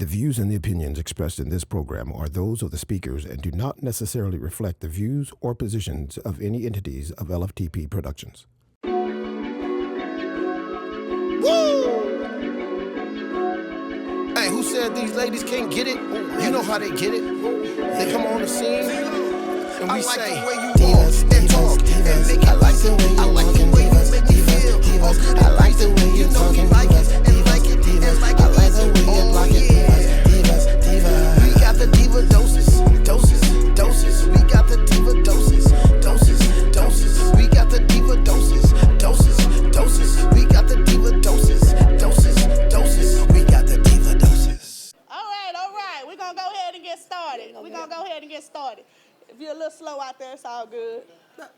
The views and the opinions expressed in this program are those of the speakers and do not necessarily reflect the views or positions of any entities of LFTP Productions. Woo! Hey, who said these ladies can't get it? You know how they get it. They come on the scene and we say, Divas, and talk and make it like the way you like the way you make me feel. I like the way you talking, Divas, Divas. I like the way you block it, Divas, Divas. We got the diva doses. We got the diva doses. We got the diva doses. We got the diva doses. We got the diva doses. All right. We're going to go ahead and get started. If you're a little slow out there, it's all good. Don't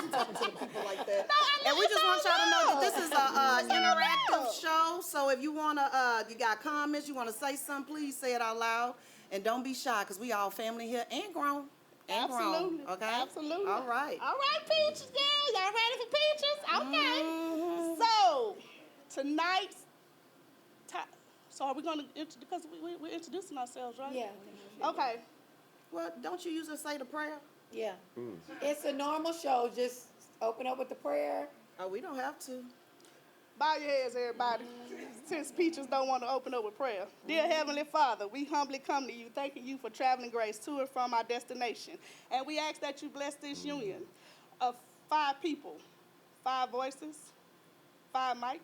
be talking to the people like that. No, and we just want y'all to know that this is an interactive show. So if you wanna, you got comments, you wanna say something, please say it out loud, and don't be shy, cause we all family here and grown. Absolutely. Okay. Absolutely. All right. Peaches, girl. Y'all ready for peaches? Okay. Mm-hmm. So tonight's. So are we gonna because we're introducing ourselves, right? Yeah. Okay. Well, don't you usually say the prayer? Yeah. It's a normal show. Just open up with the prayer. Oh, we don't have to. Bow your heads, everybody, since Peaches don't want to open up with prayer. Dear Heavenly Father, we humbly come to you, thanking you for traveling grace to and from our destination. And we ask that you bless this union of 5 people, 5 voices, 5 mics,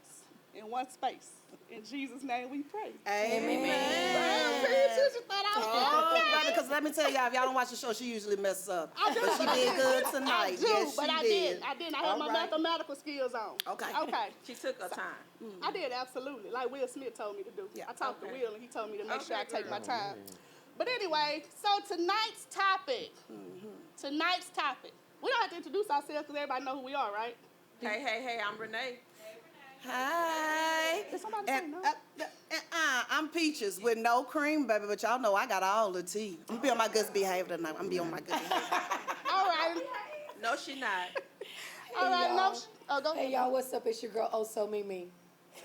in one space. In Jesus' name we pray. Amen. Peaches, you thought I was okay. Because let me tell y'all, if y'all don't watch the show, she usually messes up. I do. But she did good tonight. I do, yes, but she I did. did. I had my mathematical skills on. Okay. She took her time. I did, absolutely. Like Will Smith told me to do. Yeah. I talked to Will, and he told me to make sure I take my girl. time. But anyway, so tonight's topic. We don't have to introduce ourselves because everybody know who we are, right? Hey, I'm Renee. Hi. Did somebody say no? I'm Peaches with no cream, baby, but y'all know I got all the tea. I'm be on my good behavior tonight. I'm be on my good behavior. All right. No, she not. All right, y'all. go ahead. Hey, y'all, what's up? It's your girl, Oh So Mimi.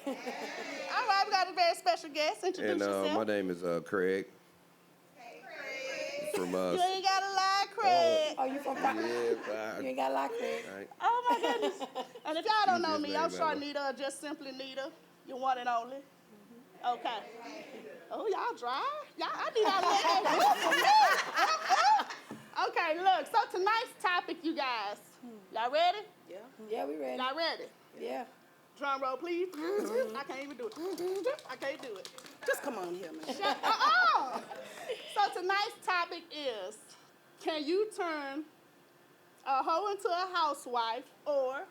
All right, we got a very special guest. Introduce And yourself. my name is Craig. Hey, Craig. From You ain't got to lie, Craig. Oh, you from You ain't got a lot, Craig. Oh, my goodness. And if y'all don't know me, I'm name sure ever. Nita, just simply Nita. You're one and only. Okay. Oh, y'all dry? I need y'all to let Okay, look. So tonight's topic, you guys. Y'all ready? Yeah, we ready. Y'all ready? Yeah. Drum roll, please. I can't even do it. I can't do it. Just come on here, man. So tonight's topic is, can you turn a hoe into a housewife or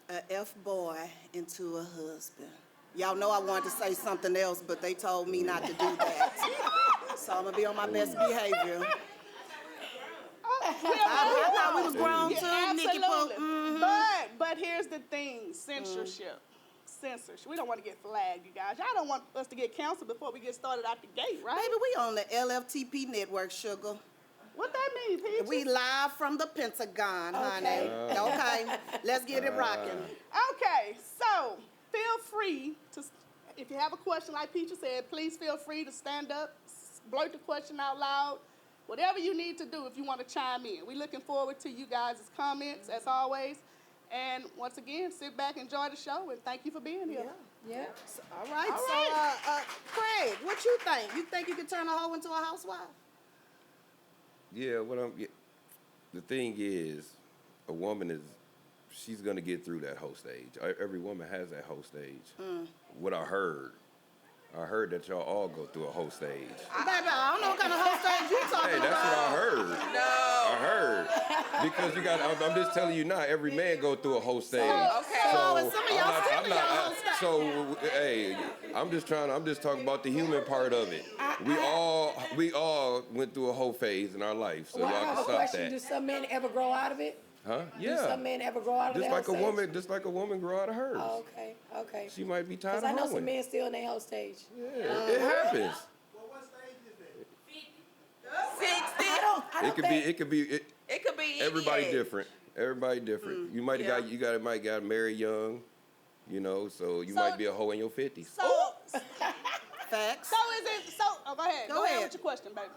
A F-boy into a husband. Y'all know I wanted to say something else, but they told me not to do that. So I'm going to be on my best behavior. I thought we was grown too, Nikki Pooh. But here's the thing, censorship. We don't want to get flagged, you guys. Y'all don't want us to get canceled before we get started out the gate, right? Baby, we on the LFTP network, sugar. What that mean, Peaches? We live from the Pentagon, honey. Okay. Okay, let's get it rocking. Okay, so feel free to, if you have a question like Peaches said, please feel free to stand up, blurt the question out loud, whatever you need to do if you want to chime in. We're looking forward to you guys' comments, as always. And once again, sit back, enjoy the show, and thank you for being here. Yeah. So, all right. So, Craig, what you think? You think you could turn a hoe into a housewife? Yeah, the thing is, a woman she's gonna get through that whole stage. Every woman has that whole stage. What I heard that y'all all go through a whole stage. Baby, I don't know what kind of whole stage you talking Hey, that's what I about. heard. No. I heard. Because I'm just telling you now, every man go through a whole stage. Okay. So, and some of y'all still in your whole stage. So, hey, I'm just talking about the human part of it. We all went through a whole phase in our life, so Well, I y'all have can a stop question. that. Do some men ever grow out of it? Huh? Do Yeah. some men ever grow out of Just that like a whole stage? woman grow out of hers. Oh, okay. She might be tired Because of I know hoeing. some men still in their whole stage. Yeah, it happens. Well, what stage is that? 60. I don't think. It could be. It could be Everybody any age. different. Everybody different. You might have might got married young, so you might be a hoe in your 50s. So Facts. So is it, go ahead. Go ahead with your question, baby.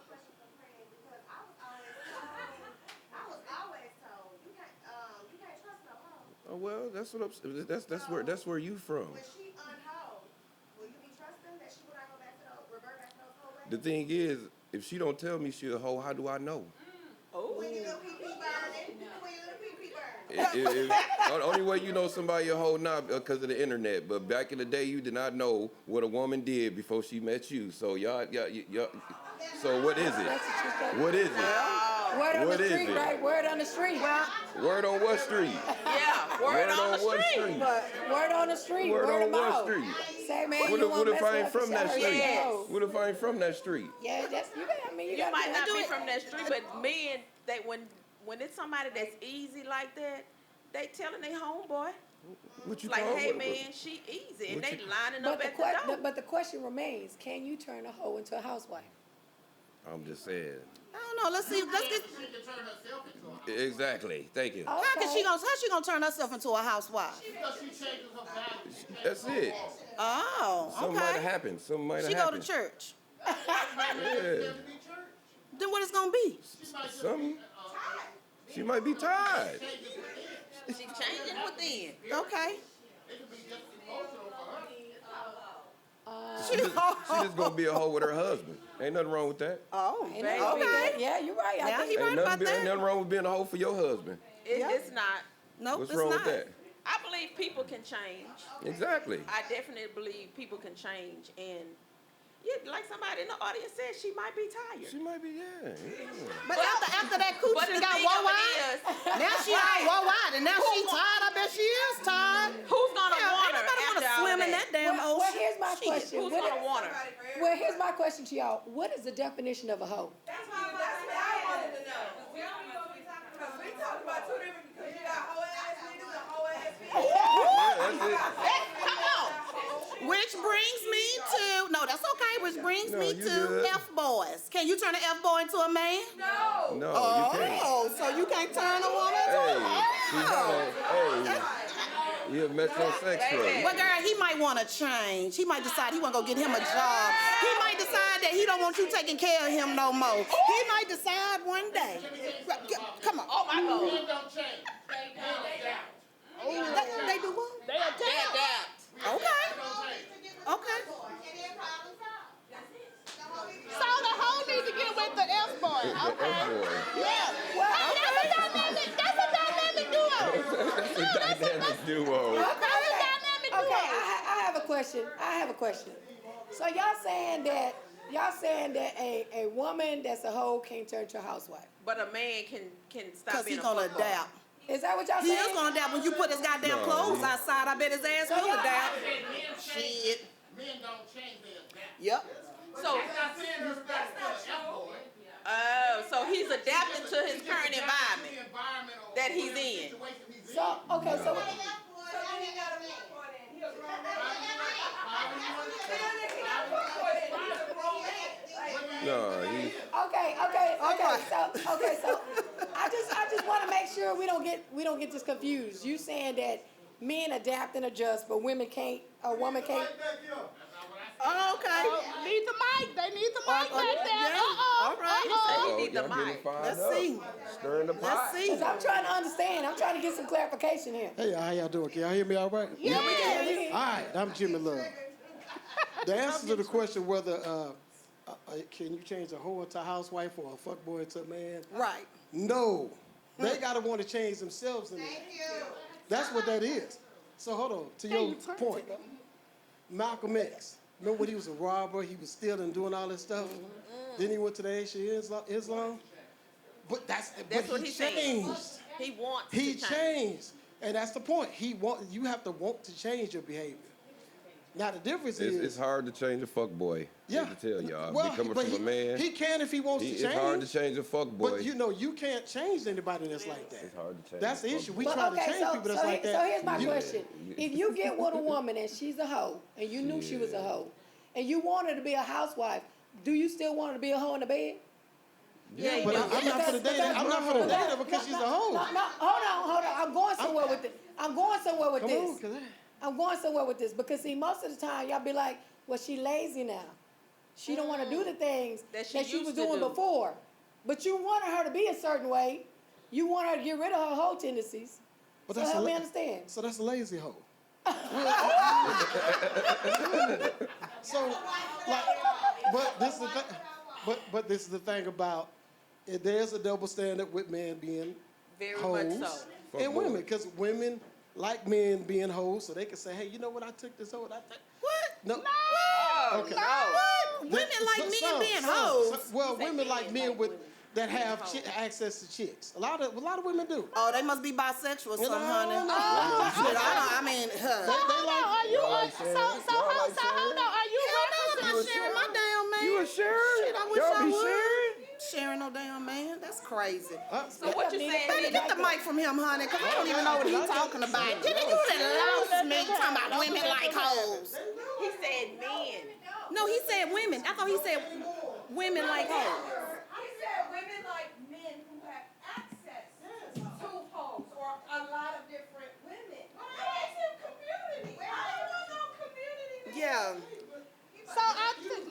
Oh, well, that's what I'm, that's where you from. When she unhoused, will you be trusting that she will not go back to revert back to those whole ways? The thing is, if she don't tell me she a hoe, how do I know? When your little pee-pee burning, when your little pee-pee burning. The only way you know somebody a hoe now because of the internet. But back in the day, you did not know what a woman did before she met you. So y'all. So what is it? What is it? Word on What the is street, it? right? Word on the street. Word on what street? Yeah, word on the what street. street? Word on the street. Word on of what mouth. street? Say, man, What you if, won't what if mess I ain't up from that the street? show. What if I ain't from that street? Yeah, that's you. I mean, you You gotta might do not it. be from that street, but men, when it's somebody that's easy like that, they telling their homeboy, What you like, call hey what- man, she easy, and what they you- lining But up the, at the door. but the question remains: can you turn a hoe into a housewife? I'm just saying. I don't know. Let's see. Let's get. She can turn herself into a Exactly. Thank you. How she gonna turn herself into a housewife? because she changes her values. That's it. Oh, Something might have okay. happened. Something might have She go happened. to church. Yeah. Then what it's gonna be? Something. She might be tired. She's changing within. Okay. She just gonna be a hoe with her husband. Ain't nothing wrong with that. Oh, Ain't nothing- okay. Yeah, you're right. I Now think he right about Ain't that. nothing wrong with being a hoe for your husband. It's not. Nope, What's it's wrong not. with that? I believe people can change. Exactly. I definitely believe people can change, and like somebody in the audience said, she might be tired. She might be, yeah. But after that coochie But the done got thing of whoa it wide, is, now she all whoa wide, and now she tired. I bet she is tired. who's gonna Hell, want ain't her nobody after wanna all swim of in that damn well, ocean. here's my Shit. question. Who's What gonna want her? Well, here's my question to y'all. What is the definition of a hoe? That's what I wanted to know. Because we talked about two different, because you got whole ass niggas and whole ass people. Yeah, that's it. Come on. Which brings me to that's okay. Which brings No, me you to good. F boys. Can you turn an F boy into a man? No. No, you can't. Oh, so you can't turn a woman into a man? Hey, you're a metrosexual. Well, girl, he might want to change. He might decide he want to go get him a job. He might decide that he don't want you taking care of him no more. He might decide one day. Come on. Oh my God. Men don't change. Men adapt. They do what? They adapt. They adapt. Okay. Okay. So the hoe need to get with the F boy. Okay. Yeah. Well, that's a dynamic duo. That's a dynamic duo. That's a dynamic duo. Okay, I have a question. I have a question. So y'all saying that a woman that's a hoe can't turn to a housewife? But a man can stop Because being he's a going to fuckboy. adapt. Is that what y'all He saying? is going to adapt. When you put his goddamn clothes outside, I bet his ass will adapt. Shit. Men don't change, they adapt. Yep. So, I'm not saying he's not still an F-boy. so he's adapting to his current The environment environment or that he's whatever in. situation he's in. So okay, so So then he got a man for that. He a grown man. No, he. So I just want to make sure we don't get this confused. You saying that men adapt and adjust, but women can't. A woman can't. Oh, okay. Need the mic. They need the mic back there. yeah. All right. He need the y'all getting mic. fired Let's up. see. Stirring the pot. Let's see. Cause I'm trying to understand. I'm trying to get some clarification here. Hey, how y'all doing? Can y'all hear me all right? Yeah, we can. All right, I'm Jimmy Love. The answer to the question whether can you change a hoe into a housewife or a fuckboy into a man? Right. No. They gotta want to change themselves in it. That's what that is. So hold on, to your point. Malcolm X. Remember when he was a robber, he was stealing and doing all this stuff? Then he went to the Nation of Islam. But That's but what he he's saying. changed. He wants He to change. changed. And that's the point. You have to want to change your behavior. Now the difference is It's hard to change a fuckboy. yeah. I can tell y'all. Well, Coming but from a man. he can if he wants to change. It's hard to change a fuckboy. But you can't change anybody that's like that. It's hard to change. That's a the issue. We fuckboy. try to change people that's like that. So here's my You- question. If you get with a woman and she's a hoe, and you knew she was a hoe, and you want her to be a housewife, do you still want her to be a hoe in the bed? Yeah, But you I'm not for the date. I'm not for the date her because she's a hoe. No, hold on. I'm going somewhere with this. I'm going somewhere with Come this. on, 'cause I'm going somewhere with this because see, most of the time y'all be like, well, she lazy now. she don't want to do the things That she was used to doing do. before. But you wanted her to be a certain way. You want her to get rid of her whole tendencies. But So that's help a me la- understand. So that's a lazy hoe. So, like, but this is the thing. But this is the thing about there's a double standard with men being Very hoes much so. and women, because women like men being hoes, so they can say, hey, you know what? I took this hoe. And I took What? no. Okay. What? Women like men being hoes. Well, women like men with that have access to chicks. A lot of women do. Oh, they must be bisexual or something, honey. No. Shit, I mean, They like. Are you hold on? Are you I'm not sharing my damn man. You a Sharon? Shit, I wish Y'all I be would. sharing? Sharing no damn man. That's crazy. So what you saying? Baby, get the mic from him, honey, because I don't even know what he's talking about. Did you that lost me talking about women like hoes? He said men. No, he said women. I thought he said women like hoes. He said women like men who have access to homes or a lot of different women. I said community. I don't want no community. Yeah. So I think.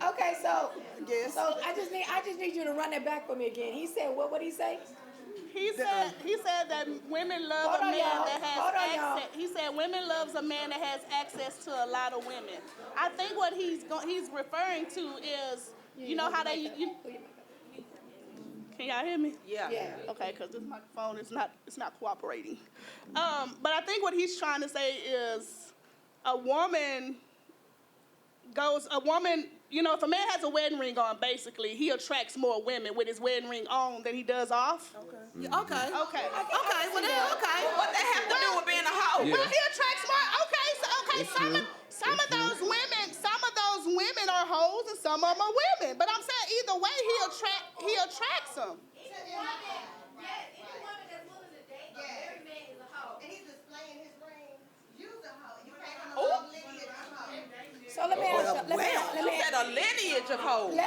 Okay, so Yes. so I just need you to run that back for me again. He said what did he say? He said that women love Hold a on, man y'all. that Hold on, has y'all. access. He said women loves a man that has access to a lot of women. I think what he's referring to is, you know how they. Can y'all hear me? Yeah. Okay, because this microphone is not cooperating. But I think what he's trying to say is a woman, you know, if a man has a wedding ring on, basically, he attracts more women with his wedding ring on than he does off. Okay. Okay. Okay, well then, okay. What that have to do with being a hoe? Well, he attracts more. Some of those women are hoes and some of them are women. But I'm saying either way, he attracts them. So let me ask you. She said a lineage of hoes.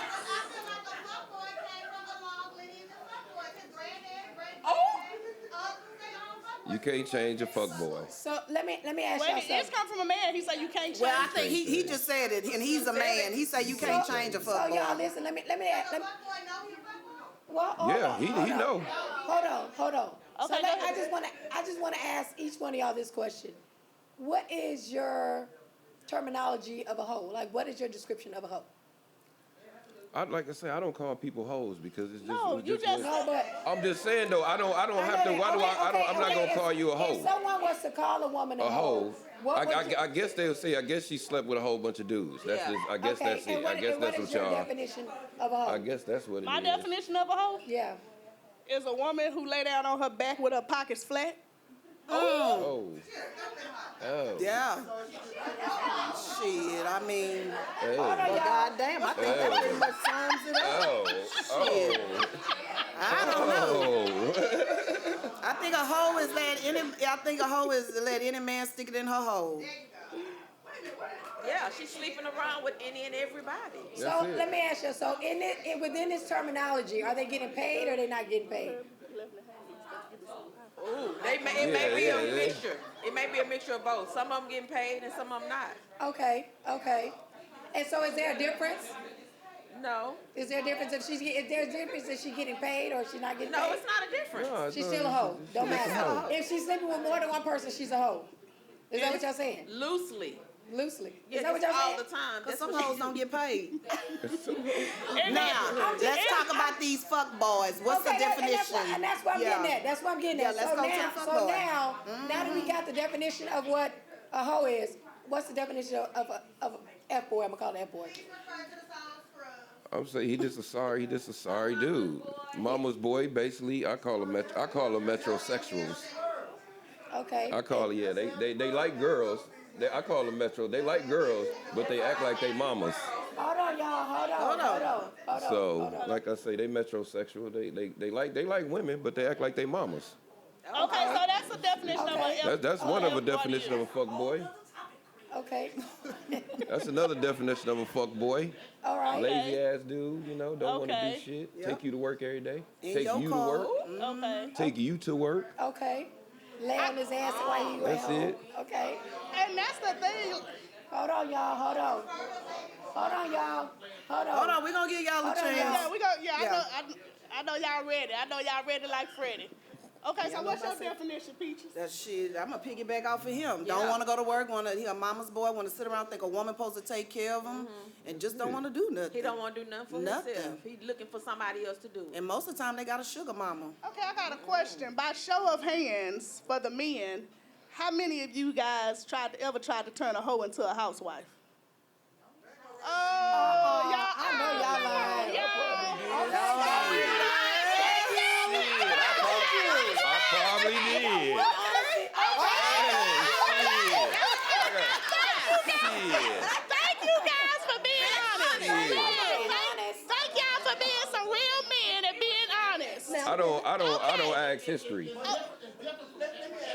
You can't change a fuck boy. So let me ask Wait, y'all this something. comes from a man. He said you can't change. Well, I think he just said it, and he's a man. He said you can't change a So fuckboy. y'all listen. Let me. Well, Yeah, he know. Hold on. Okay, So go ahead. I just want to ask each one of y'all this question. What is your terminology of a hoe? Like, what is your description of a hoe? Like I say, I don't call people hoes because it's just. No, it's you just- No, but I'm just saying though. I don't have to. Why do I'm not gonna call you a If hoe. someone was to call a woman a A hoe. what would you- I guess they'll say. I guess she slept with a whole bunch of dudes. That's Yeah. just. I guess Okay, that's and it. what- I guess and that's what what is your y'all. definition of a hoe? I guess that's what it is. My definition of a hoe Yeah. is a woman who lay down on her back with her pockets flat. Oh. Yeah. Shit, I mean, Hey. well, goddamn, I think that pretty much sums it up. Oh. I don't know. Oh. I think a hoe is let any man stick it in her hole. Yeah, she's sleeping around with any and everybody. So That's it. let me ask you. So within this terminology, are they getting paid or they not getting paid? Ooh, it may be a mixture. It may be a mixture of both. Some of them getting paid and some of them not. Okay. And so is there a difference? No. Is there a difference if there's a difference if she's getting paid or she's not getting No, paid? it's not a difference. No, She's still a hoe. Don't She's a matter. hoe. If she's sleeping with more than one person, she's a hoe. Is that what y'all saying? Loosely. Loosely. Yeah, Is that what y'all all saying? the time. Because That's some what hoes she don't do. get paid. And Now, let's talk about these fuck boys. What's the definition? And that's what I'm getting at. That's what I'm getting at. Yeah, let's So go to now, the fuck so boy. now that we got the definition of what a hoe is, what's the definition of a F-boy? I'm going to call it F-boy. I'm saying he just a sorry dude. Mama's boy, basically. I call them metrosexuals. Okay. I call it, yeah. They like girls. I call them metro. They like girls, but they act like they mamas. Hold on, y'all. Hold on. So, like I say, they metrosexual. They like women, but they act like they mamas. Okay, so that's a definition of a. That's one of a definition of a fuck boy. Okay. That's another definition of a fuck boy. All right. Lazy ass dude, you know, don't want to Okay. do shit. Yep. Take you to work every day. In Take your you car. to work. Okay. Take you to work. Okay. Lay on his ass while you at That's home. it. Okay. And that's the thing. Hold on, y'all. Hold on. Hold on, y'all. Hold on. Hold on, we're going to give y'all a Hold on, chance. Yeah, we go. Yeah, Yeah. I know y'all ready. I know y'all ready like Freddie. Okay, so what's your definition, Peaches? That shit, I'm going to piggyback off of him. Don't want to go to work, he a mama's boy, want to sit around, think a woman supposed to take care of him, and just don't want to do nothing. He don't want to do nothing for himself. He looking for somebody else to do. And most of the time, they got a sugar mama. Okay, I got a question. By show of hands for the men, how many of you guys ever tried to turn a hoe into a housewife? Oh, y'all. I know y'all lying. I probably did. Thank you guys for being honest. Thank y'all for being some real men and being honest. I don't ask history.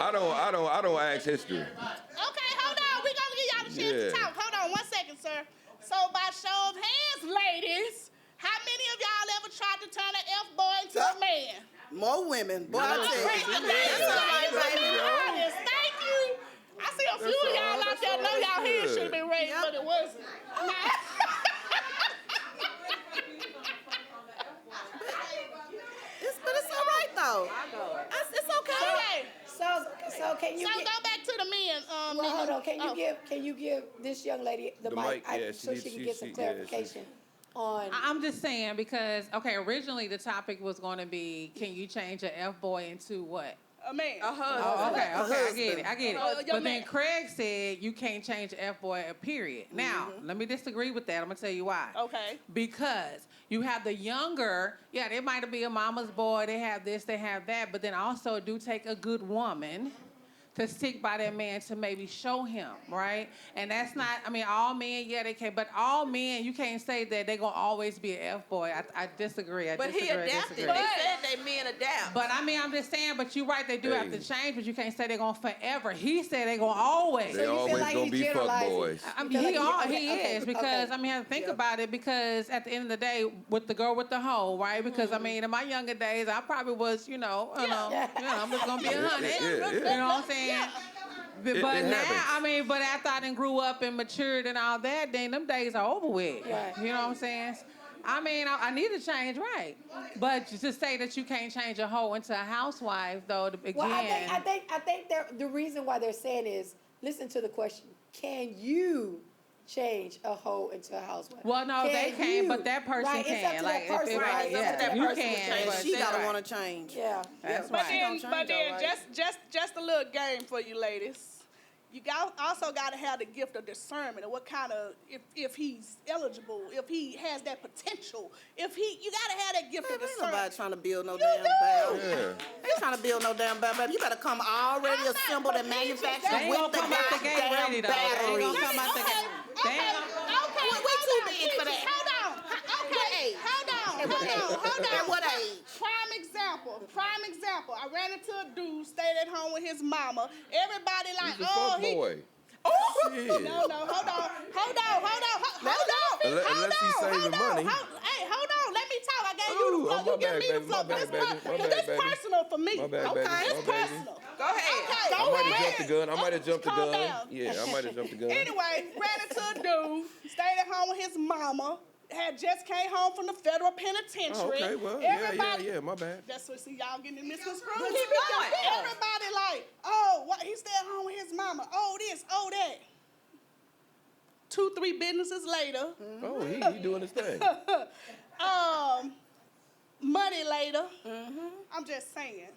I don't ask history. Okay, hold on. We're going to give y'all a chance to talk. Hold on 1 second, sir. So by show of hands, ladies, how many of y'all ever tried to turn an F-boy into a man? More women. Boy, I tell you. That's all right, baby. Honest. Thank you. I see a few of y'all out there know y'all hands should have been raised, but it wasn't. But it's all right, though. It's okay. So can you go back to the men. Well, hold on. Can you give this young lady the mic yeah, so she can get some clarification on? I'm just saying because originally the topic was going to be, can you change an F-boy into what? A man. Oh, okay, I get it. Your But man. then Craig said you can't change an F-boy, period. Now, let me disagree with that. I'm going to tell you why. Okay. Because you have the younger, they might be a mama's boy, they have this, they have that, but then also it do take a good woman to stick by that man to maybe show him, right? And that's not, all men, they can, but all men, you can't say that they're going to always be an F-boy. I disagree. But he adapted. They said they men adapt. But I'm just saying, but you're right, they do have to change, but you can't say they're going to forever. He said they're going to always. They always going to be fuck boys. He is, because, I have to think about it, because at the end of the day, with the girl with the hoe, right? Because, in my younger days, I probably was, I'm just going to be 100. You know what I'm saying? But now, but after I done grew up and matured and all that, then them days are over with. Right. You know what I'm saying? I need to change, right? But to say that you can't change a hoe into a housewife, though, again. Well, I think the reason why they're saying is, listen to the question: can you change a hoe into a housewife? Well, no, they can't, but that person can. Like, it's up to that person. You can. But she gotta want to change. Yeah. That's But right. then just a little game for you ladies. You also got to have the gift of discernment of what kind of, if he's eligible, if he has that potential, you got to have that gift of Ain't discernment. nobody trying to build no damn barrel. Ain't trying to build no damn barrel. You better come already assembled and manufactured They ain't with gonna the come out the gate goddamn ready, though. battery. They ain't gonna come out the gate. Okay. We too big for that. Hold on. Okay. Hold on. At what age? Prime example. I ran into a dude, stayed at home with his mama. Everybody like, He's a fuck boy. Shit. No, hold on. Unless he's saving money. Hold on. Let me talk. I gave you the floor. You give me the floor. This personal for me. My bad, baby. It's personal. Go ahead. Okay. I might have jumped the gun. Calm down. Yeah, I might have jumped the gun. Anyway, ran into a dude, stayed at home with his mama, had just came home from the federal penitentiary. Oh, okay, well, Everybody, my bad. That's what, see, y'all getting misconstrued. Keep going. Everybody like, oh, what? He stayed at home with his mama. Oh, this, oh, that. 2-3 businesses later. Oh, he doing his thing. Money later. I'm just saying.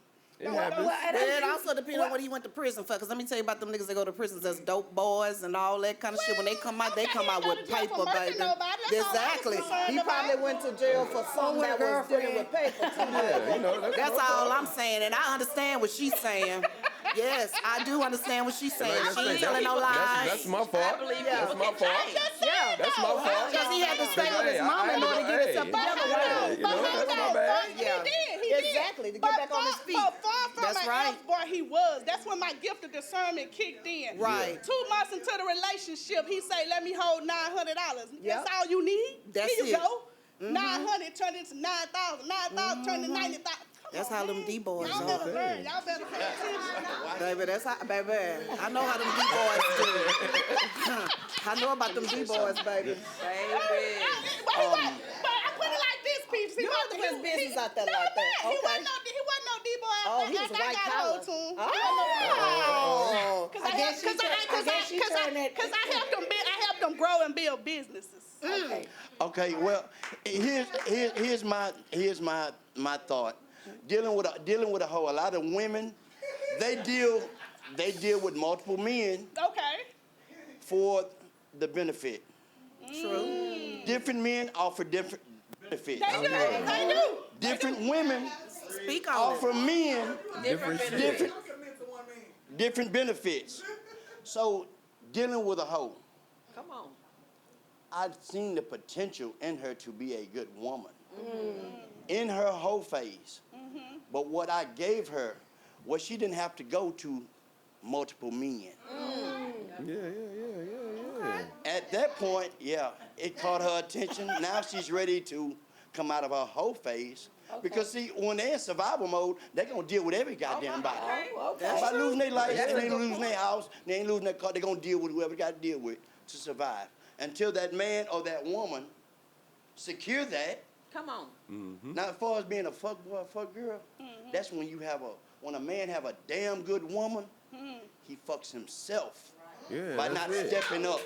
It happens. It also depends on what he went to prison for. Because let me tell you about them niggas that go to prisons as dope boys and all that kind of shit. When they come out, they come out with paper, baby. Exactly. He probably went to jail for something that was dealing with paper. That's all I'm saying. And I understand what she's saying. Yes, I do understand what she's saying. She ain't telling no lies. That's my fault. That's my fault. Yeah, that's my fault. Because he had to stay with his mom in order to get himself together. That's my bad. He did. Exactly, to get back on his feet. But far from That's else boy he was. That's when my gift of discernment kicked in. Right. 2 months into the relationship, he say, let me hold $900. That's all you need? That's Here you it. go. 900 turned into 9,000. 9,000 turned to 90,000. That's how them D-boys Y'all are. better learn. Y'all better pay attention. Baby, that's how, baby. I know how them D-boys do. I know about them D-boys, baby. But I put it like this, Peach. You don't have to put business out there like that. He wasn't no D-boy. Oh, he was a white collar. Because I helped them grow and build businesses. Okay, well, here's my thought. Dealing with a hoe, a lot of women, they deal with multiple men. Okay. For the benefit. True. Different men offer different benefits. They do. Different women offer men different benefits. So dealing with a hoe. Come on. I've seen the potential in her to be a good woman. In her hoe phase. But what I gave her was she didn't have to go to multiple men. Yeah. At that point, it caught her attention. Now she's ready to come out of her hoe phase. Because see, when they're in survival mode, they're gonna deal with every goddamn body. By losing their life, they ain't losing their house, they ain't losing their car, they're gonna deal with whoever they gotta deal with to survive. Until that man or that woman secure that. Come on. Now, as far as being a fuck boy, fuck girl, that's when when a man have a damn good woman, he fucks himself by not stepping up.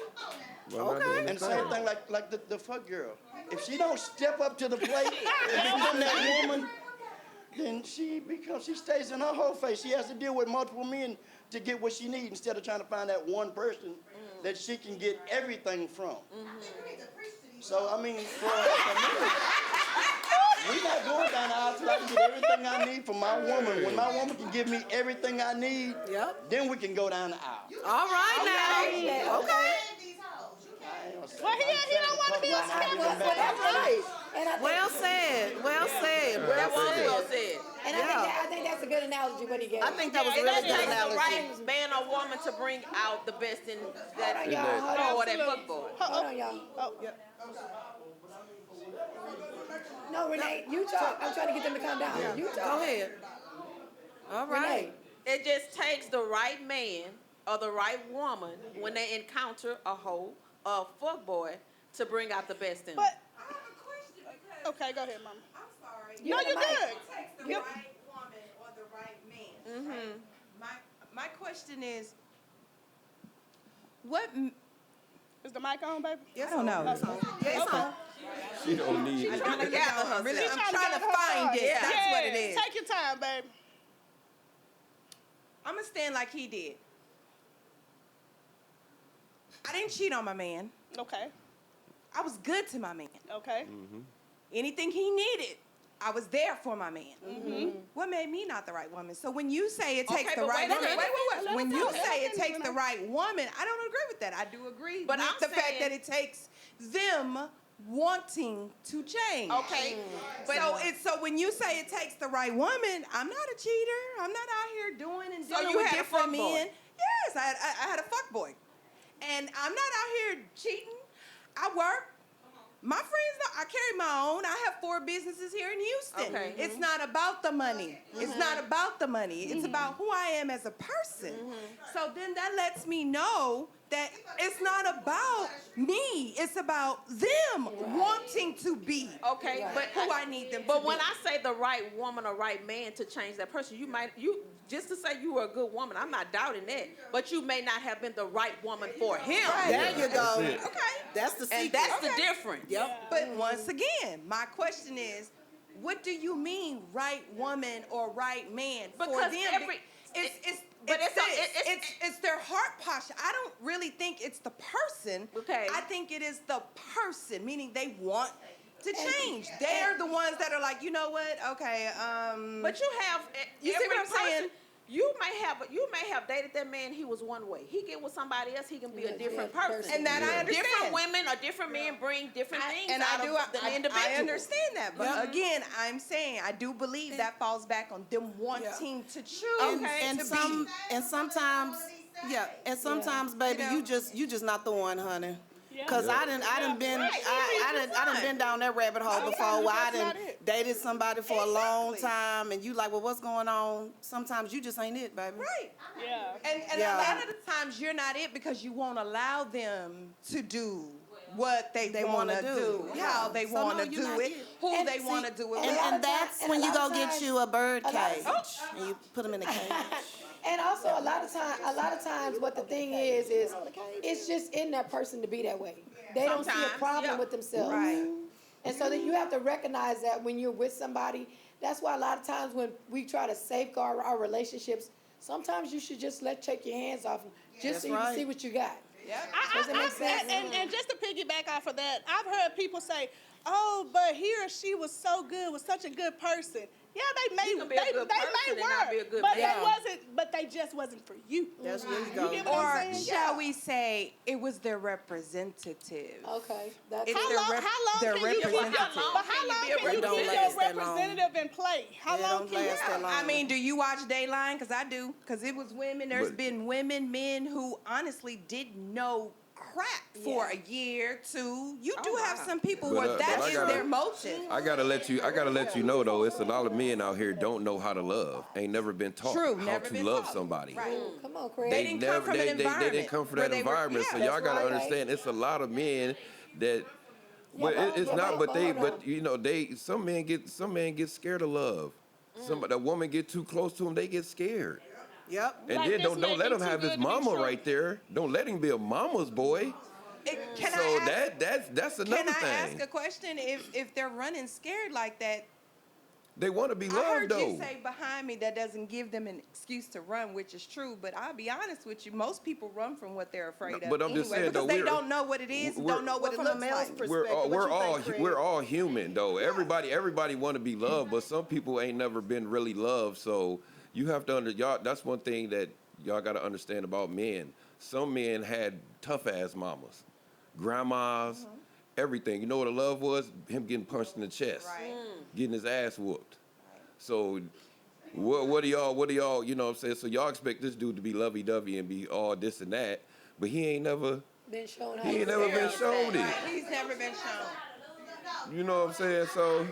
And same thing like the fuck girl. If she don't step up to the plate and become that woman, then she stays in her whole face. She has to deal with multiple men to get what she needs instead of trying to find that one person that she can get everything from. So, I mean, for me, we're not going down the aisle till I can get everything I need from my woman. When my woman can give me everything I need, then we can go down the aisle. All right now. Okay. Well, he don't want to be a stepper. That's right. Well said. Well said. Well said. And I think that's a good analogy what he gave. I think that was a really good analogy. The right man or woman to bring out the best in that Hold or that fuck boy. Hold on, y'all. Oh, yeah. No, Renee, you talk. I'm trying to get them to calm down. Yeah. You talk. Go ahead. All right. It just takes the right man or the right woman when they encounter a hoe or a fuck boy to bring out the best in them. But I have a question. Okay, go ahead, Mama. I'm sorry. No, you're good. It takes the right woman or the right man. Right? My question is, what? Is the mic on, baby? I don't know. Yes, okay. She don't need She's trying to gather herself. Really, I'm trying to find it. Yeah. That's what it is. Take your time, baby. I'm going to stand like he did. I didn't cheat on my man. Okay. I was good to my man. Okay. Anything he needed, I was there for my man. What made me not the right woman? So when you say it takes the right woman, wait. When you say it takes the right woman, I don't agree with that. I do agree with the fact that it takes them wanting to change. Okay. So when you say it takes the right woman, I'm not a cheater. I'm not out here doing and dealing you with had a different fuck men. boy. Yes, I had a fuck boy. And I'm not out here cheating. I work. My friends know I carry my own. I have 4 businesses here in Houston. Okay. It's not about the money. It's not about the money. It's about who I am as a person. So then that lets me know that it's not about me. It's about them wanting to be But who I need them to But be. when I say the right woman or right man to change that person, you just to say you were a good woman, I'm not doubting that. But you may not have been the right woman for him. There you go. Okay. That's the secret. And that's the difference. Yep. But once again, my question is, what do you mean right woman or right man for Because them? It's their heart posture. I don't really think it's the person. Okay. I think it is the person, meaning they want to change. They're the ones that are like, you know what? Okay. But you have You see what I'm saying? You may have dated that man. He was one way. He get with somebody else. He can be a different person. And that I understand. Different women or different men bring different things out of the individual. I understand that, but again, I'm saying I do believe that falls back on them wanting to choose. And sometimes, baby, you just not the one, honey. Cause I done been down that rabbit hole before where I done dated somebody for a long time and you like, well, what's going on? Sometimes you just ain't it, baby. Right. Yeah. And a lot of the times you're not it because you won't allow them to do what they want to do, how they want to do it, who they want to do it with. And that's when you go get you a bird cage and you put them in a cage. And also, a lot of times, what the thing is it's just in that person to be that way. They don't see a problem with themselves. Right. And so then you have to recognize that when you're with somebody. That's why a lot of times when we try to safeguard our relationships, sometimes you should just take your hands off them, just so you can see what you got. Yeah. Does that make sense? And just to piggyback off of that, I've heard people say, "Oh, but he or she was so good, was such a good person." Yeah, they may work, but they just wasn't for you. That's where you go. Or shall we say it was their representative? Okay. How long can you keep your representative in play? How long can you? I mean, do you watch Dayline? Because I do. Because it was women. There's been men who honestly didn't know crap for a year, 2. You do have some people where that is their motive. I gotta let you know though, it's a lot of men out here don't know how to love. Ain't never been taught how to love somebody. Right. Come on, Craig. They didn't come from that environment. So y'all gotta understand, it's a lot of men that. Some men get scared of love. A woman get too close to them, they get scared. Yep. And then don't let him have his mama right there. Don't let him be a mama's boy. That's another thing. Can I ask a question? If they're running scared like that, they want to be loved though. I heard you say behind me that doesn't give them an excuse to run, which is true. But I'll be honest with you, most people run from what they're afraid of. But I'm just saying because they don't know what it is, don't know what it looks like. We're all human though. Everybody want to be loved, but some people ain't never been really loved. So you have to y'all. That's one thing that y'all got to understand about men. Some men had tough ass mamas, grandmas, everything. You know what a love was? Him getting punched in the chest, getting his ass whooped. So what do y'all? You know what I'm saying? So y'all expect this dude to be lovey dovey and be all this and that, but he ain't never been shown. He ain't never been shown it. He's never been shown. You know what I'm saying? So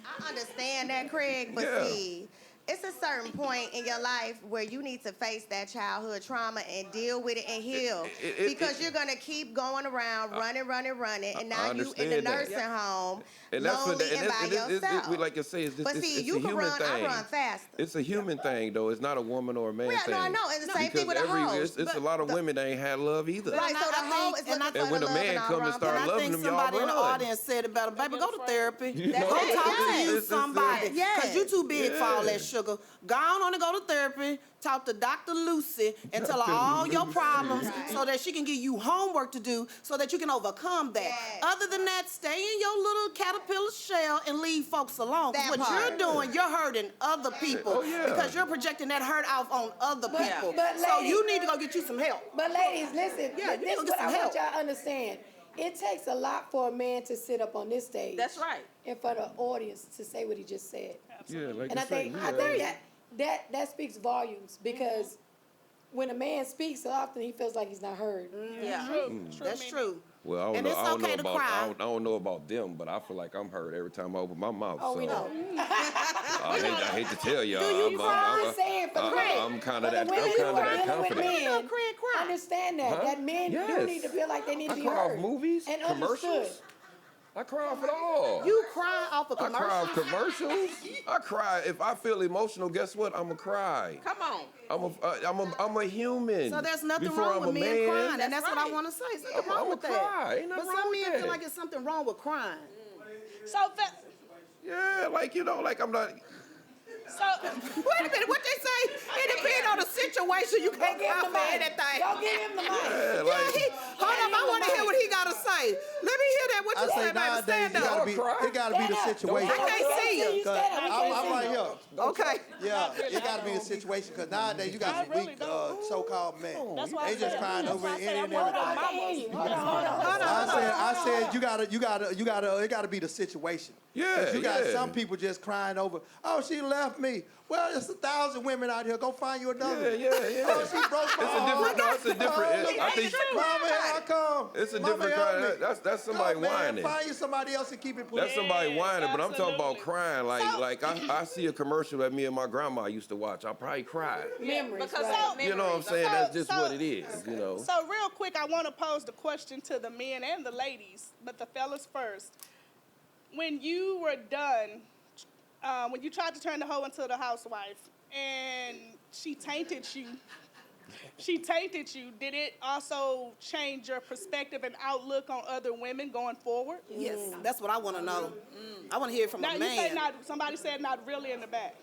I understand that, Craig, but see, it's a certain point in your life where you need to face that childhood trauma and deal with it and heal. Because you're going to keep going around, running, and now you in the nursing home, and lonely and by yourself. Like I say, it's but see, it's you a can human run, thing. I run faster. It's a human thing, though. It's not a woman or a man thing. No, I know. It's the same thing with a hoe. It's a lot of women that ain't had love either. Right, so the hoe is looking for the love. And when a man comes and start loving them, y'all run. Somebody in the audience said about it, baby, go to therapy. Go talk to somebody. Because you too big for all that sugar. Go on and go to therapy. Talk to Dr. Lucy and tell her all your problems so that she can give you homework to do so that you can overcome that. Other than that, stay in your little caterpillar shell and leave folks alone. What you're doing, you're hurting other people because you're projecting that hurt out on other people. But so you need to go get you some help. But ladies, listen, this is what I want y'all to understand. It takes a lot for a man to sit up on this stage. That's right. In front of the audience to say what he just said. Yeah, like and I think that speaks volumes because when a man speaks so often, he feels like he's not heard. That's true. Well, I don't know about them, but I feel like I'm heard every time I open my mouth. Oh, we know. I hate to tell y'all. Do you I'm saying for Craig? I'm kind of that confident. Men, understand that. That men do need to feel like they need to be heard. I cry off movies, and commercials. I cry off it all. You cry off of commercials? I cry off commercials. I cry. If I feel emotional, guess what? I'm going to cry. Come on. I'm a human. So there's nothing wrong with men crying, and that's what I want to say. There's nothing wrong with that. Cry. Ain't nothing but wrong some with men that. feel like it's something wrong with crying. Yeah, like, you know, like I'm not... So, wait a minute, what they say? It depends on the situation. You can't give him the mic. Go give him the mic. Yeah, like, hold up. I want to hear what he got to say. Let me hear that. What you say, baby? Stand up. It got to be the situation. I can't see you. I'm right here. Okay. Yeah, it got to be the situation because nowadays you got some weak so-called men. They just crying over any and everything. I said it got to be the situation. Yeah, you got some people just crying over, oh, she left me. Well, there's 1,000 women out here. Go find you another. Yeah. Oh, she broke my heart. It's a different. I think. Mama, here I come. It's a different kind. That's somebody whining. Find you somebody else and keep it pushing. That's somebody whining, but I'm talking about crying. Like I see a commercial that me and my grandma used to watch. I probably cry. Memories. You know what I'm saying? That's just what it is. You know. So real quick, I want to pose the question to the men and the ladies, but the fellas first. When you were done, when you tried to turn the hoe into the housewife, and she tainted you, did it also change your perspective and outlook on other women going forward? Yes, that's what I want to know. I want to hear it from a man. You say not, somebody said not really in the back.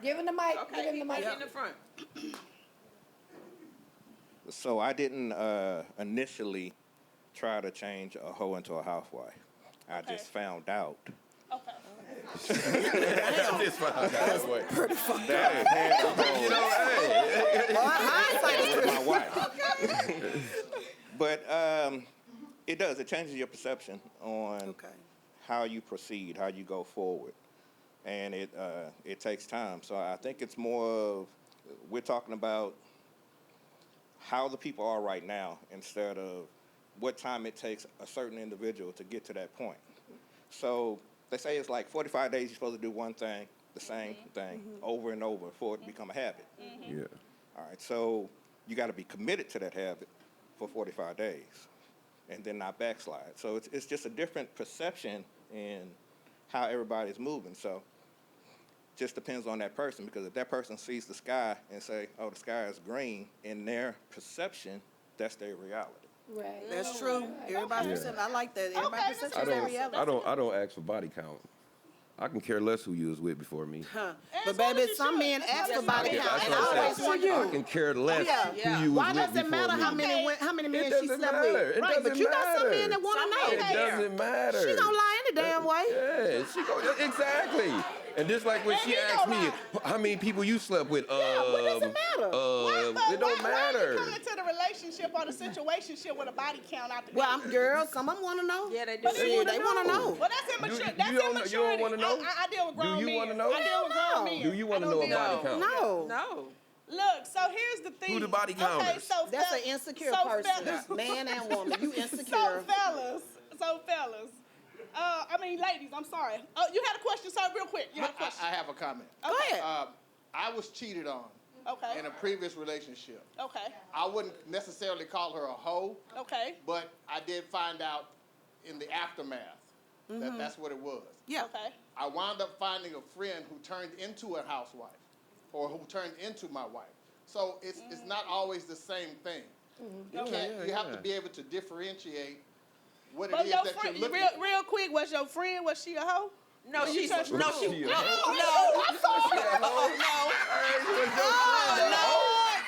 Give him the mic. Okay, Give him the mic. In the front. So I didn't initially try to change a hoe into a housewife. I just found out. Okay. I just found out. Pretty fucked That up. had the whole. You know, hey. Hindsight is with pretty my wife. But it does. It changes your perception on how you proceed, how you go forward, and it takes time. So I think it's more of we're talking about how the people are right now instead of what time it takes a certain individual to get to that point. So they say it's like 45 days you're supposed to do one thing, the same thing, over and over for it to become a habit. Yeah. All right, so you got to be committed to that habit for 45 days and then not backslide. So it's just a different perception in how everybody's moving. So just depends on that person, because if that person sees the sky and say, oh, the sky is green, in their perception, that's their reality. Right. That's true. Everybody's perception. I like that. Everybody's perception is their reality. I don't ask for body count. I can care less who you was with before me. But baby, some men ask for body count, and I always want you. I can care less who you was Why with does it matter before me. how many men It she doesn't slept matter. with? It Right, but doesn't you got some matter. men that want to know. It doesn't matter. She don't lie any damn way. Yeah, she go exactly. And just like when she asked me how many people you slept with, what does it matter? It don't matter. Why you come into the relationship or the situationship with a body count out the Well, girls, some of them want to know. Yeah, they do. They want to know. Well, that's immature. That's you don't want to know? I deal with grown men. Do you want to know? I deal with grown men. Do you want to know a body count? No. Look, so here's the thing. Who the body count Okay, is? so That's an insecure person. Man and woman. You insecure. So fellas. I mean, ladies, I'm sorry. Oh, you had a question, sir, real quick. You had a question. I have a comment. Go ahead. I was cheated on in a previous relationship. Okay. I wouldn't necessarily call her a hoe. Okay. But I did find out in the aftermath that that's what it was. Yeah. Okay. I wound up finding a friend who turned into a housewife or who turned into my wife. So it's not always the same thing. You have to be able to differentiate what it is that you're looking for. Real quick, was your friend, was she a hoe? No, she touched no, her? she No. no. I'm sorry.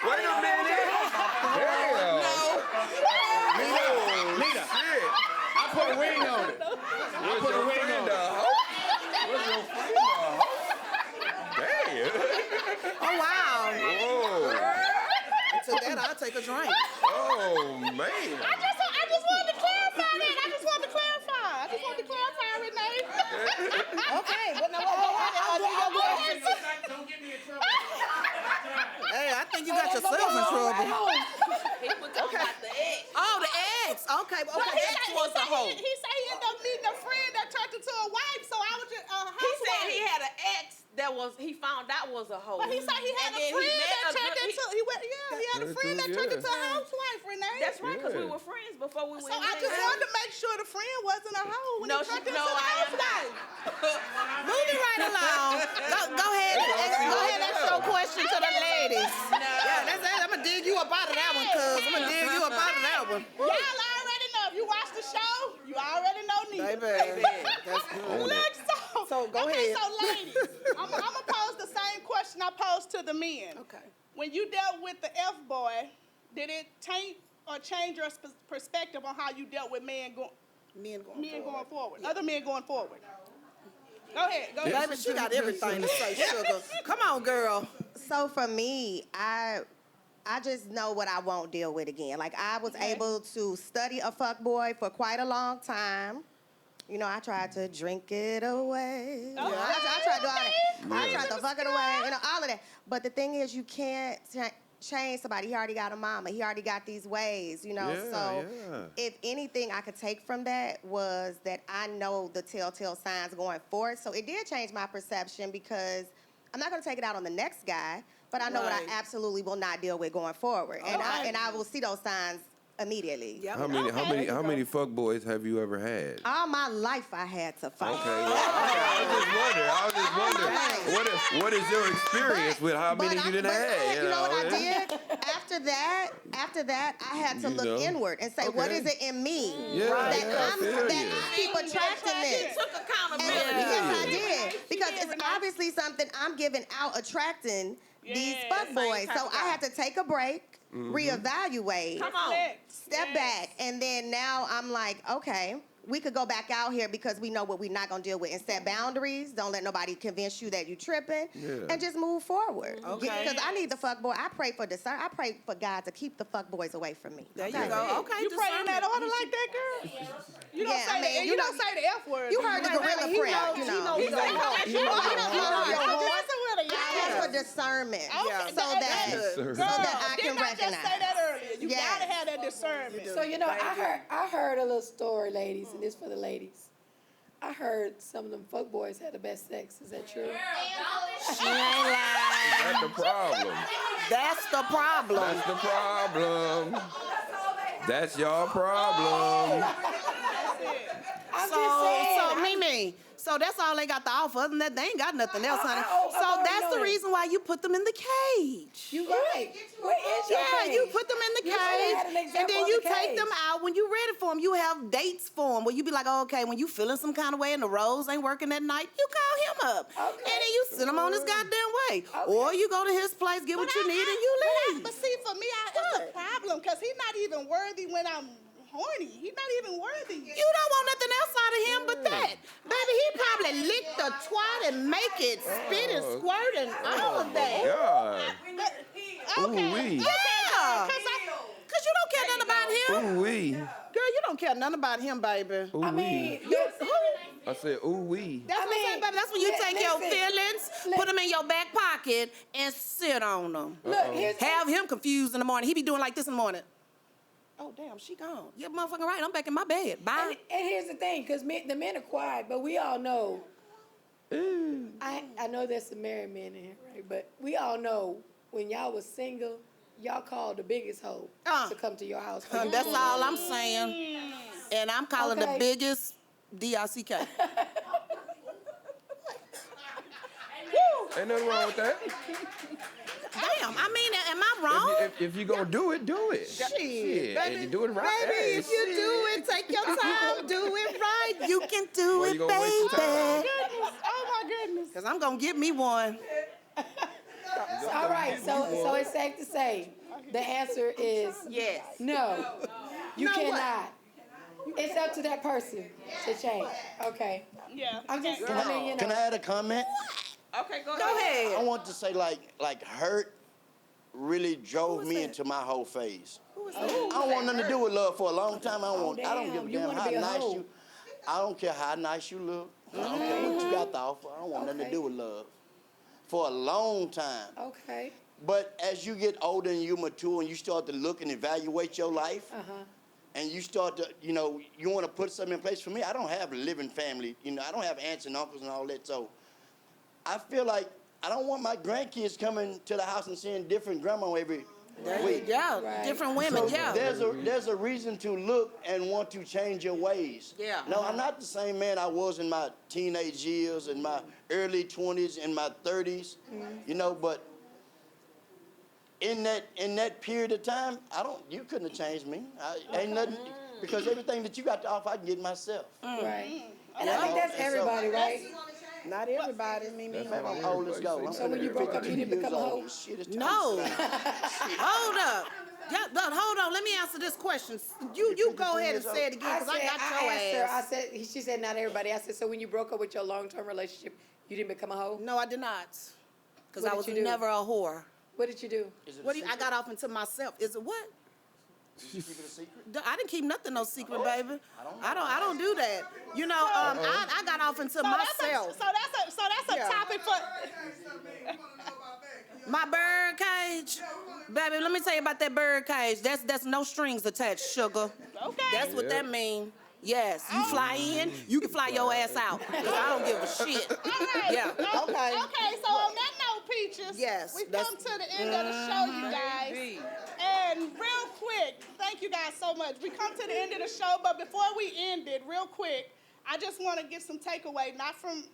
Wait a minute. Nita, I put a ring on it. I put a ring on it. What's your friend? Damn. Oh, wow. Whoa. To that, I'll take a drink. Oh, man. I just wanted to clarify that. I just wanted to clarify, Renee. Okay, but now Don't get me in trouble. Hey, I think you got yourself in trouble. He was talking about the ex. Oh, the ex. Okay, No, okay. he Ex said was a hoe. he said he ended up meeting a friend that turned into a wife, so I was just He said he had an ex that he found out was a hoe. But he said he had a friend that turned into he had a friend that turned into a housewife, Renee. That's right, because we were friends before we went. So I just wanted to make sure the friend wasn't a hoe when he turned into a housewife. Moving right along. Go ahead and ask your question to the ladies. No. Yeah, I'm going to dig you up out of that one, cuz. I'm going to dig you up out of that one. Y'all already know. If you watch the show, you already know Nita. Baby. Look, So go ahead. So ladies, I'm going to pose the same question I posed to the men. Okay. When you dealt with the F-boy, did it taint or change your perspective on how you dealt with men going forward? Other men going forward. Go ahead. Baby, she got everything to say, sugar. Come on, girl. So for me, I just know what I won't deal with again. Like, I was able to study a fuckboy for quite a long time. You know, I tried to drink it away. You know, I tried to do all that. I tried to fuck it away, you know, all of that. But the thing is, you can't change somebody. He already got a mama. He already got these ways, you know. If anything I could take from that was that I know the telltale signs going forward. So it did change my perception because I'm not going to take it out on the next guy, but I know what I absolutely will not deal with going forward. And I will see those signs immediately. Yep. How many fuck boys have you ever had? All my life I had to fuck. Okay, I was just wondering. What is your experience with how many you didn't have? You know what I did? After that, I had to look inward and say, what is it in me that keep attracting this? Took accountability. Yes, I did. Because it's obviously something I'm giving out, attracting these fuckboys. So I had to take a break. Reevaluate, step back, and then now I'm like, okay, we could go back out here because we know what we're not gonna deal with and set boundaries. Don't let nobody convince you that you're tripping, and just move forward. Okay. Because I need the fuckboy. I pray for I pray for God to keep the fuckboys away from me. There you go. Okay, you pray in that order like that, girl? You don't say you don't say the F word. You heard the gorilla prayer. You know. I ask for discernment, so that I can recognize. Just say that earlier. You gotta have that discernment. So you know, I heard a little story, ladies, and this for the ladies. I heard some of them fuckboys had the best sex. Is that true? She ain't lying. That's the problem. That's the problem. That's the problem. That's your problem. So Mimi, so that's all they got to offer. Other than that, they ain't got nothing else, honey. So that's the reason why you put them in the cage. You right. Where is your cage? You put them in the cage, and then you take them out when you're ready for them. You have dates for them where you be like, okay, when you feeling some kind of way and the rose ain't working that night, you call him up, and then you send him on his goddamn way, or you go to his place, get what you need, and you leave. But see, for me, it's a problem because he's not even worthy when I'm horny. He's not even worthy. You don't want nothing else out of him but that. Baby, he probably lick the twat and make it spit and squirt and all of that. God. Okay. Yeah. Because you don't care nothing about him. Ooh-wee. Girl, you don't care nothing about him, baby. Ooh-wee. I mean, I said ooh-wee. That's what I'm saying, baby. That's when you take your feelings, put them in your back pocket, and sit on them. Have him confused in the morning. He be doing like this in the morning. Oh, damn, she gone. Yeah, motherfucking right. I'm back in my bed. Bye. And here's the thing, because the men are quiet, but we all know. I know there's some married men in here, right? But we all know when y'all was single, y'all called the biggest hoe to come to your house. That's all I'm saying. And I'm calling the biggest D-I-C-K. Ain't nothing wrong with that. Damn, I mean, am I wrong? If you gonna do it, do it. Shit. And you do it right. Baby, if you do it, take your time, do it right. You can do it, baby. Oh my goodness. Because I'm going to get me one. All right, so it's safe to say the answer is yes. No. You cannot. It's up to that person to change. Okay. Yeah. I'm just Can I add a comment? Okay, go ahead. I want to say like hurt really drove me into my whole phase. I don't want nothing to do with love for a long time. I don't give a damn how nice you. I don't care how nice you look. I don't care what you got to offer. I don't want nothing to do with love for a long time. Okay. But as you get older and you mature and you start to look and evaluate your life, and you start to, you want to put something in place. For me, I don't have a living family. I don't have aunts and uncles and all that. So I feel like I don't want my grandkids coming to the house and seeing different grandma every week. Yeah, right. Different women, so there's a reason to look and want to change your ways. Yeah. No, I'm not the same man I was in my teenage years, in my early 20s, in my 30s, but in that period of time, you couldn't have changed me. Ain't nothing, because everything that you got to offer, I can get myself. Right. And I think that's everybody, right? Not everybody, Mimi. I'm old as go. So when you broke up, you didn't become a hoe? No. Hold up. Yeah, but hold on. Let me answer this question. You go ahead and say it again because I got your ass. She said not everybody. I said, so when you broke up with your long-term relationship, you didn't become a hoe? No, I did not. Because I was never a whore. What did you do? I got off into myself. Is it what? Did you keep it a secret? I didn't keep nothing no secret, baby. I don't do that. You know, I got off into myself. So that's a topic for my bird cage. Baby, let me tell you about that bird cage. That's no strings attached, sugar. Okay. That's what that means. Yes, you fly in, you can fly your ass out. 'Cause I don't give a shit. All right. Yeah. Okay, so on that note, Peaches, yes, we've come to the end of the show, you guys. And real quick, thank you guys so much. We come to the end of the show, but before we end it, real quick, I just want to get some takeaway, not from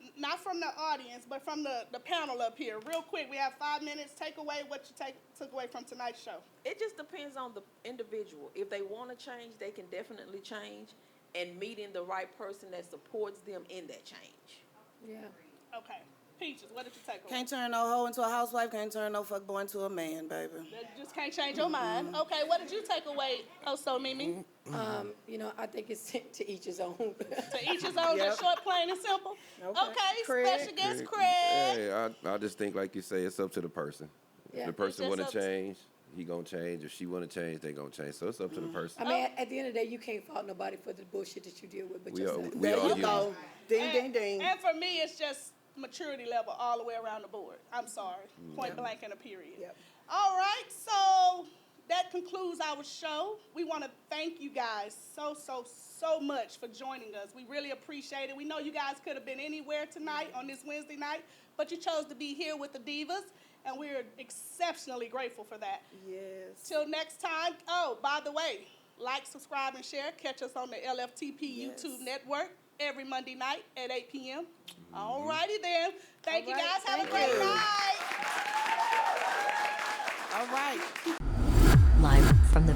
the audience, but from the panel up here. Real quick, we have 5 minutes. Take away what you took away from tonight's show. It just depends on the individual. If they want to change, they can definitely change, and meeting the right person that supports them in that change. Yeah. Okay. Peaches, what did you take away? Can't turn no hoe into a housewife, can't turn no fuckboy into a man, baby. That just can't change your mind. Okay, what did you take away, Mimi? You know, I think it's to each his own. To each his own, just short, plain, and simple. Okay, special guest Craig. Hey, I just think, like you say, it's up to the person. Yeah. If the person want to change, he gonna change. If she want to change, they gonna change. So it's up to the person. I mean, at the end of the day, you can't fault nobody for the bullshit that you deal with, but We yourself. all go. Ding, ding, ding. And for me, it's just maturity level all the way around the board. I'm sorry. Point blank and a period. Yep. All right, so that concludes our show. We want to thank you guys so much for joining us. We really appreciate it. We know you guys could have been anywhere tonight on this Wednesday night, but you chose to be here with the Divas, and we're exceptionally grateful for that. Yes. Till next time. Oh, by the way, like, subscribe, and share. Catch us on the LFTP YouTube network every Monday night at 8 p.m. All righty then. Thank you guys. Have a great night. All right. Live from the